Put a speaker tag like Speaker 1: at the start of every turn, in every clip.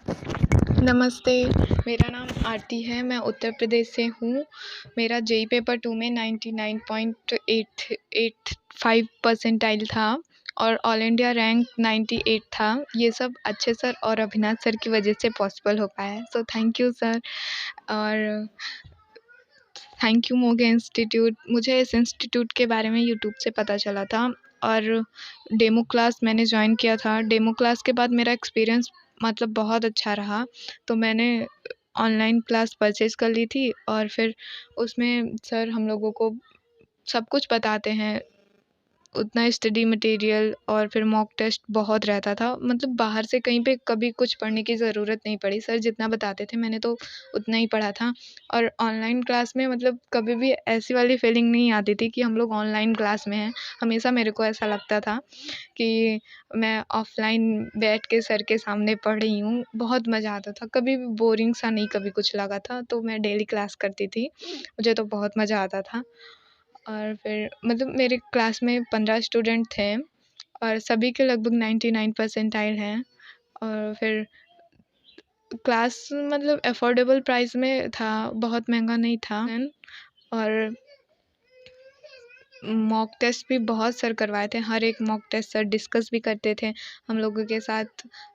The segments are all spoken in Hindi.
Speaker 1: नमस्ते, मेरा नाम आरती है, मैं उत्तर प्रदेश से हूँ। मेरा जेईई पेपर 2 में 99.885 परसेंटाइल था और ऑल इंडिया रैंक 98 था। ये सब अच्छे सर और अभिनाश सर की वजह से पॉसिबल हो पाया है। सो थैंक यू सर और थैंक यू मोगे इंस्टीट्यूट। मुझे इस इंस्टीट्यूट के बारे में यूट्यूब से पता चला था और डेमो क्लास मैंने जॉइन किया था। डेमो क्लास के बाद मेरा एक्सपीरियंस मतलब बहुत अच्छा रहा, तो मैंने ऑनलाइन क्लास परचेज़ कर ली थी और फिर उसमें सर हम लोगों को सब कुछ बताते हैं। उतना स्टडी मटेरियल और फिर मॉक टेस्ट बहुत रहता था, मतलब बाहर से कहीं पे कभी कुछ पढ़ने की ज़रूरत नहीं पड़ी। सर जितना बताते थे मैंने तो उतना ही पढ़ा था और ऑनलाइन क्लास में मतलब कभी भी ऐसी वाली फीलिंग नहीं आती थी कि हम लोग ऑनलाइन क्लास में हैं। हमेशा मेरे को ऐसा लगता था कि मैं ऑफ़लाइन बैठ के सर के सामने पढ़ रही हूँ। बहुत मज़ा आता था, कभी भी बोरिंग सा नहीं कभी कुछ लगा था, तो मैं डेली क्लास करती थी। मुझे तो बहुत मज़ा आता था और फिर मतलब मेरे क्लास में 15 स्टूडेंट थे और सभी के लगभग 99 परसेंटाइल हैं और फिर क्लास मतलब अफोर्डेबल प्राइस में था, बहुत महंगा नहीं था। और मॉक टेस्ट भी बहुत सर करवाए थे, हर एक मॉक टेस्ट सर डिस्कस भी करते थे हम लोगों के साथ।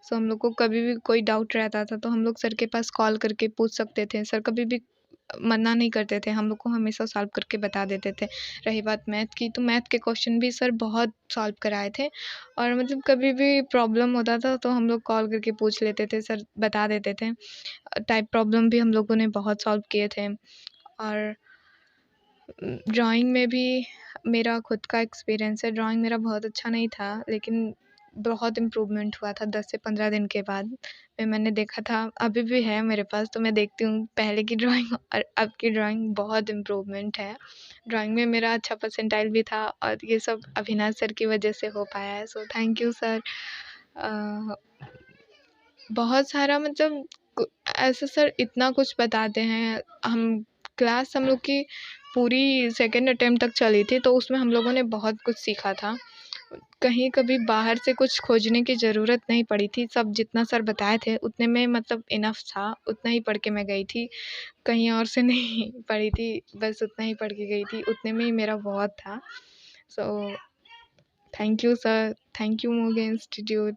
Speaker 1: सो हम लोग को कभी भी कोई डाउट रहता था तो हम लोग सर के पास कॉल करके पूछ सकते थे। सर कभी भी मना नहीं करते थे, हम लोग को हमेशा सॉल्व करके बता देते थे। रही बात मैथ की, तो मैथ के क्वेश्चन भी सर बहुत सॉल्व कराए थे और मतलब कभी भी प्रॉब्लम होता था तो हम लोग कॉल करके पूछ लेते थे, सर बता देते थे। टाइप प्रॉब्लम भी हम लोगों ने बहुत सॉल्व किए थे और ड्राइंग में भी मेरा खुद का एक्सपीरियंस है। ड्राइंग मेरा बहुत अच्छा नहीं था, लेकिन बहुत इम्प्रूवमेंट हुआ था 10 से 15 दिन के बाद। फिर मैंने देखा था, अभी भी है मेरे पास, तो मैं देखती हूँ पहले की ड्राइंग और अब की ड्राइंग, बहुत इम्प्रूवमेंट है। ड्राइंग में मेरा अच्छा परसेंटाइल भी था और ये सब अविनाश सर की वजह से हो पाया है। सो थैंक यू सर। बहुत सारा मतलब ऐसे सर इतना कुछ बताते हैं। क्लास हम लोग की पूरी सेकंड अटेम्प्ट तक चली थी, तो उसमें हम लोगों ने बहुत कुछ सीखा था। कहीं कभी बाहर से कुछ खोजने की ज़रूरत नहीं पड़ी थी, सब जितना सर बताए थे उतने में मतलब इनफ था, उतना ही पढ़ के मैं गई थी। कहीं और से नहीं पढ़ी थी, बस उतना ही पढ़ के गई थी, उतने में ही मेरा बहुत था। So thank you sir, thank you Moge institute.